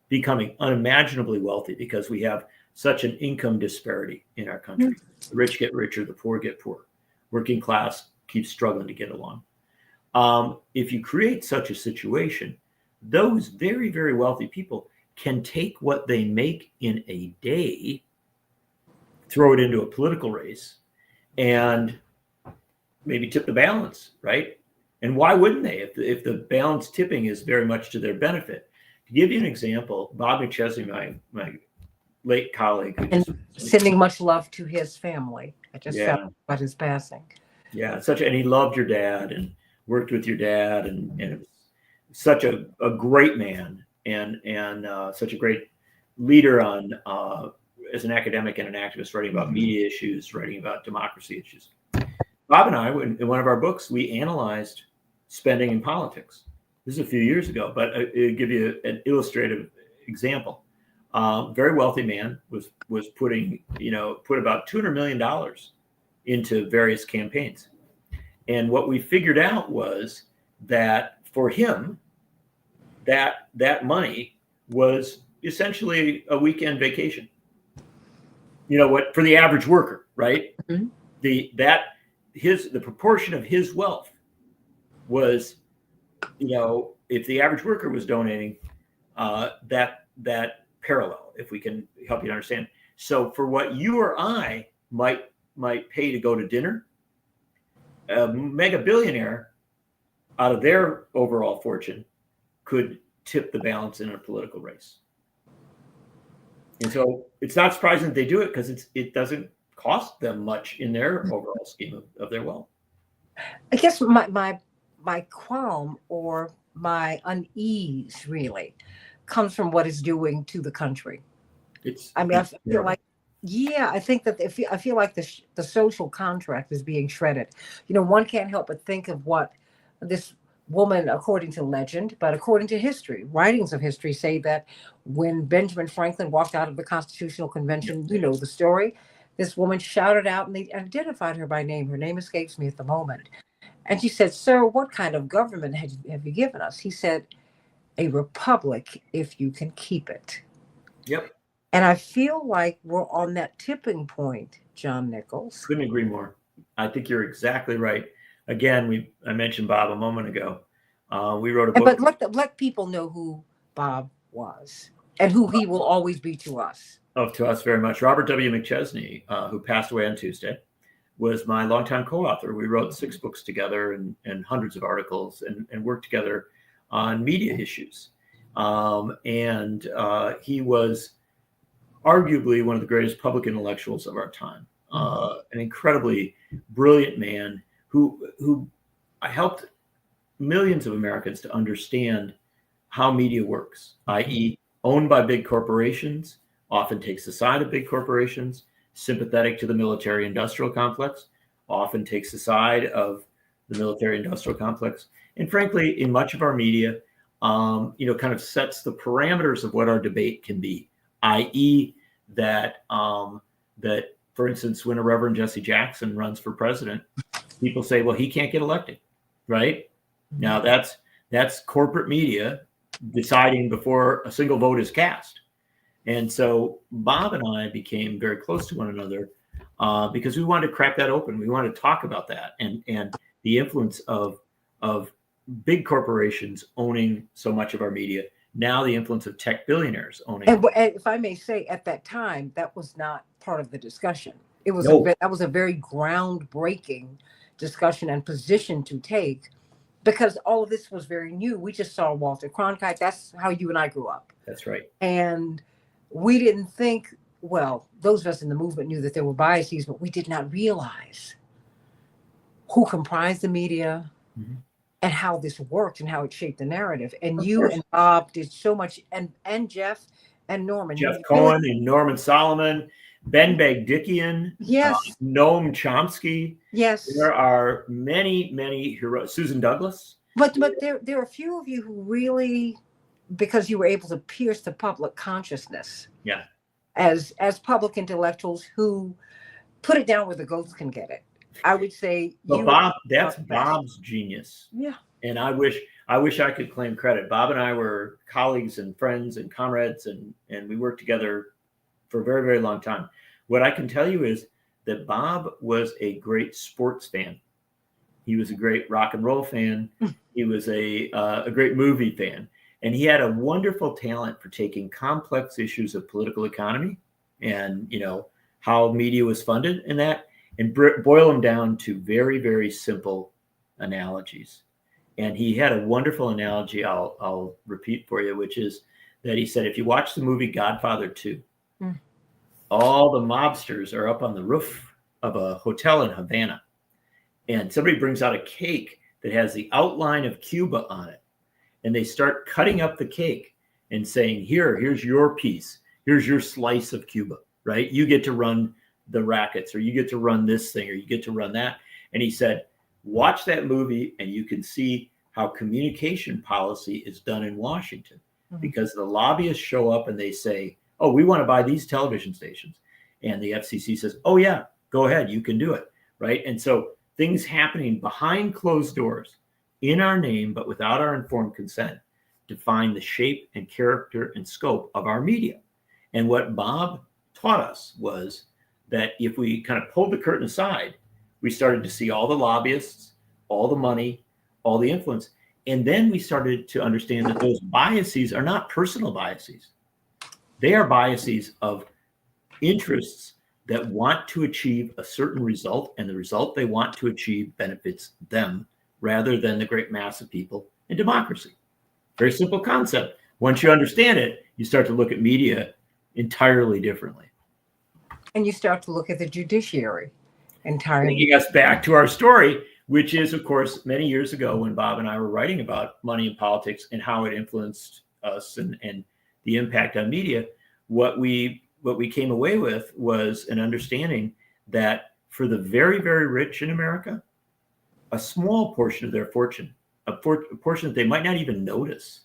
becoming unimaginably wealthy because we have such an income disparity in our country. The rich get richer, the poor get poorer. Working class keeps struggling to get along. If you create such a situation, those very, very wealthy people can take what they make in a day, throw it into a political race, and maybe tip the balance, right? And why wouldn't they if the balance tipping is very much to their benefit? To give you an example, Bob McChesney, my late colleague, And sending much love to his family. I just found about his passing. Yeah, and he loved your dad and worked with your dad, and it was such a great man and such a great leader on as an academic and an activist, writing about media issues, writing about democracy issues. Bob and I, in one of our books, we analyzed spending in politics. This is a few years ago, but I'll give you an illustrative example. Very wealthy man was put about $200 million into various campaigns. And what we figured out was that for him, that money was essentially a weekend vacation. You know what, for the average worker, right? Mm-hmm. The proportion of his wealth was, if the average worker was donating, that parallel, if we can help you understand. So for what you or I might pay to go to dinner, a mega billionaire, out of their overall fortune, could tip the balance in a political race. And so it's not surprising that they do it, because it doesn't cost them much in their overall scheme of their wealth. I guess my qualm or my unease really comes from what it's doing to the country. I feel like, I think that I feel like the social contract is being shredded. One can't help but think of what this woman, according to legend, but according to history, writings of history say that when Benjamin Franklin walked out of the Constitutional Convention, the story, this woman shouted out, and they identified her by name. Her name escapes me at the moment. And she said, "Sir, what kind of government have you given us?" He said, "A republic, if you can keep it." Yep. And I feel like we're on that tipping point, John Nichols. Couldn't agree more. I think you're exactly right. Again, I mentioned Bob a moment ago. We wrote a book. But let people know who Bob was and who he will always be to us. Oh, to us very much. Robert W. McChesney, who passed away on Tuesday, was my longtime co-author. We wrote 6 books together and hundreds of articles and worked together on media issues. He was arguably one of the greatest public intellectuals of our time, an incredibly brilliant man who helped millions of Americans to understand how media works, i.e. owned by big corporations, often takes the side of big corporations, sympathetic to the military-industrial complex, often takes the side of the military-industrial complex, and frankly, in much of our media, kind of sets the parameters of what our debate can be, i.e. that, for instance, when a Reverend Jesse Jackson runs for president, people say, well, he can't get elected, right? Now that's corporate media deciding before a single vote is cast. And so Bob and I became very close to one another because we wanted to crack that open. We wanted to talk about that and the influence of big corporations owning so much of our media. Now the influence of tech billionaires owning. And if I may say, at that time, that was not part of the discussion. It was that was a very groundbreaking discussion and position to take, because all of this was very new. We just saw Walter Cronkite. That's how you and I grew up. That's right. And we didn't think, well, those of us in the movement knew that there were biases, but we did not realize who comprised the media and how this worked and how it shaped the narrative. And you and Bob did so much, and Jeff and Norman. Jeff Cohen and Norman Solomon, Ben Bagdikian, yes, Noam Chomsky. Yes. There are many, many heroes. Susan Douglas. But there are a few of you who really, because you were able to pierce the public consciousness. Yeah. As public intellectuals who put it down where the goats can get it. I would say that's Bob's genius. Yeah. And I wish I could claim credit. Bob and I were colleagues and friends and comrades, and we worked together for a very, very long time. What I can tell you is that Bob was a great sports fan. He was a great rock and roll fan. He was a great movie fan. And he had a wonderful talent for taking complex issues of political economy and, how media was funded and that, and boil them down to very, very simple analogies. And he had a wonderful analogy I'll repeat for you, which is that he said, if you watch the movie Godfather 2, all the mobsters are up on the roof of a hotel in Havana. And somebody brings out a cake that has the outline of Cuba on it. And they start cutting up the cake and saying, here's your piece. Here's your slice of Cuba, right? You get to run the rackets, or you get to run this thing, or you get to run that. And he said, watch that movie and you can see how communication policy is done in Washington, because the lobbyists show up and they say, oh, we want to buy these television stations. And the FCC says, oh yeah, go ahead, you can do it, right? And so things happening behind closed doors in our name, but without our informed consent, define the shape and character and scope of our media. And what Bob taught us was that if we kind of pulled the curtain aside, we started to see all the lobbyists, all the money, all the influence. And then we started to understand that those biases are not personal biases. They are biases of interests that want to achieve a certain result, and the result they want to achieve benefits them rather than the great mass of people in democracy. Very simple concept. Once you understand it, you start to look at media entirely differently. And you start to look at the judiciary entirely. Taking us back to our story, which is, of course, many years ago when Bob and I were writing about money and politics and how it influenced us and the impact on media, what we came away with was an understanding that for the very, very rich in America, a small portion of their fortune, a portion that they might not even notice,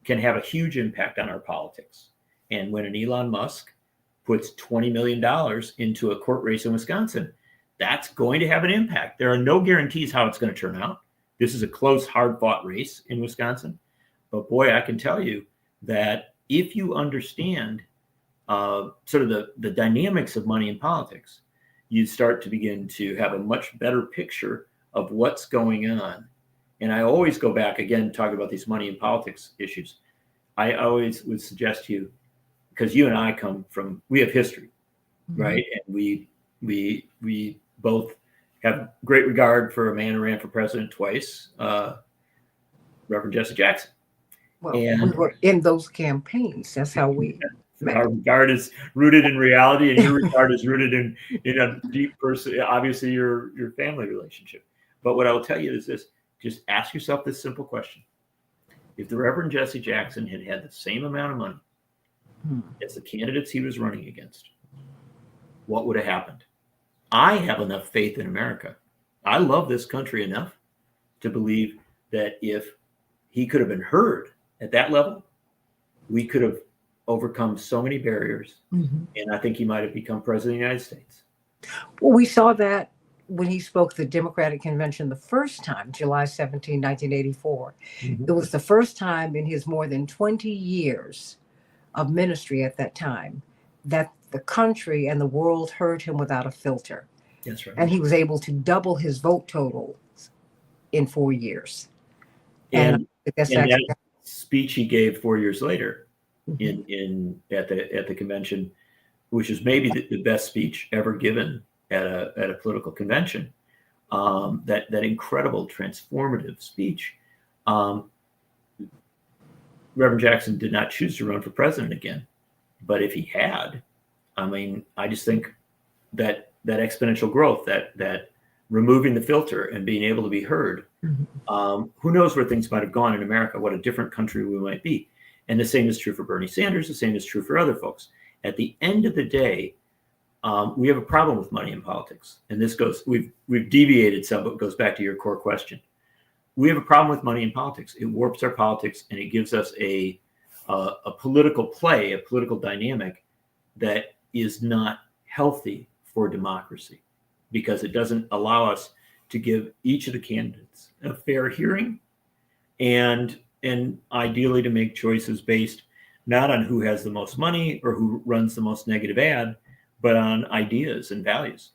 can have a huge impact on our politics. And when an Elon Musk puts $20 million into a court race in Wisconsin, that's going to have an impact. There are no guarantees how it's going to turn out. This is a close, hard-fought race in Wisconsin. But boy, I can tell you that if you understand sort of the dynamics of money in politics, you start to begin to have a much better picture of what's going on. And I always go back, again, talking about these money and politics issues. I always would suggest to you, because you and I we have history, right? And we both have great regard for a man who ran for president twice, Reverend Jesse Jackson. Well, we were in those campaigns. That's how we met. Our regard is rooted in reality, and your regard is rooted in a deep person, obviously your family relationship. But what I will tell you is this: just ask yourself this simple question. If the Reverend Jesse Jackson had had the same amount of money as the candidates he was running against, what would have happened? I have enough faith in America. I love this country enough to believe that if he could have been heard at that level, we could have overcome so many barriers. And I think he might have become president of the United States. Well, we saw that when he spoke at the Democratic Convention the first time, July 17, 1984. It was the first time in his more than 20 years of ministry at that time that the country and the world heard him without a filter. That's right. And he was able to double his vote total in 4 years. And that speech he gave 4 years later at the convention, which is maybe the best speech ever given at a political convention, that incredible transformative speech. Reverend Jackson did not choose to run for president again, but if he had, I mean, I just think that exponential growth, that removing the filter and being able to be heard, who knows where things might have gone in America, what a different country we might be. And the same is true for Bernie Sanders. The same is true for other folks. At the end of the day, we have a problem with money in politics. And this goes, we've deviated some, but it goes back to your core question. We have a problem with money in politics. It warps our politics, and it gives us a political play, a political dynamic that is not healthy for democracy, because it doesn't allow us to give each of the candidates a fair hearing and ideally to make choices based not on who has the most money or who runs the most negative ad, but on ideas and values.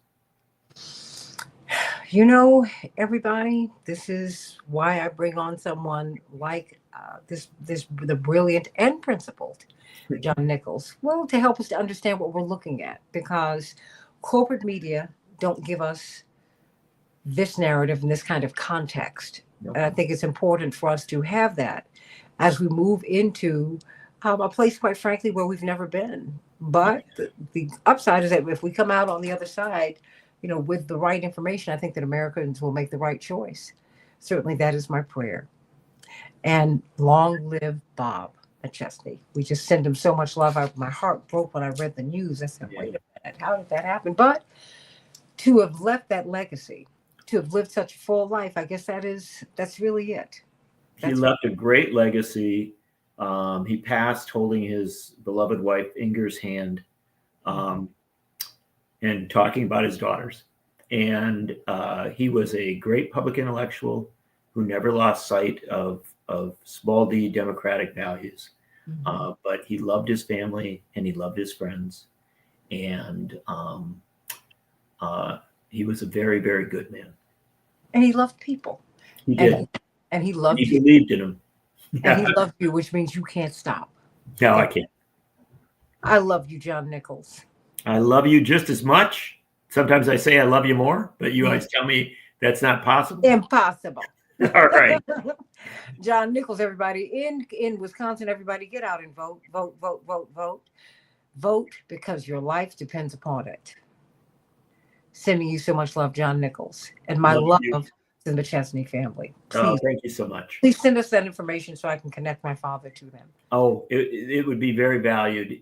You know, everybody, this is why I bring on someone like the brilliant and principled John Nichols. Well, to help us to understand what we're looking at, because corporate media don't give us this narrative in this kind of context. Nope. And I think it's important for us to have that as we move into a place, quite frankly, where we've never been. But the upside is that if we come out on the other side, with the right information, I think that Americans will make the right choice. Certainly, that is my prayer. And long live Bob McChesney. We just send him so much love. My heart broke when I read the news. I said, wait a minute, how did that happen? But to have left that legacy, to have lived such a full life, I guess that's really it. He left a great legacy. He passed holding his beloved wife Inger's hand, and talking about his daughters. And he was a great public intellectual who never lost sight of small d democratic values. But he loved his family and he loved his friends. And he was a very, very good man. And he loved people. He did. And he loved you. He believed in him. And he loved you, which means you can't stop. No, I can't. I love you, John Nichols. I love you just as much. Sometimes I say I love you more, but you always tell me that's not possible. Impossible. All right. John Nichols, everybody in Wisconsin, everybody get out and vote, vote, vote, vote, vote. Vote because your life depends upon it. Sending you so much love, John Nichols. And my love to the McChesney family. Please, thank you so much. Please send us that information so I can connect my father to them. Oh, it would be very valued.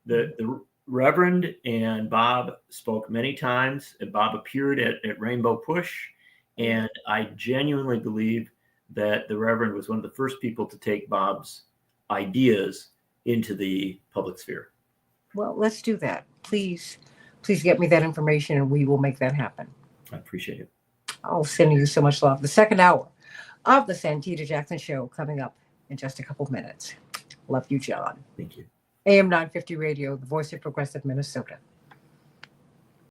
The Reverend and Bob spoke many times. And Bob appeared at Rainbow Push. And I genuinely believe that the Reverend was one of the first people to take Bob's ideas into the public sphere. Well, let's do that. Please get me that information and we will make that happen. I appreciate it. Oh, sending you so much love. The second hour of the Santita Jackson Show coming up in just a couple of minutes. Love you, John. Thank you. AM 950 Radio, the voice of progressive Minnesota.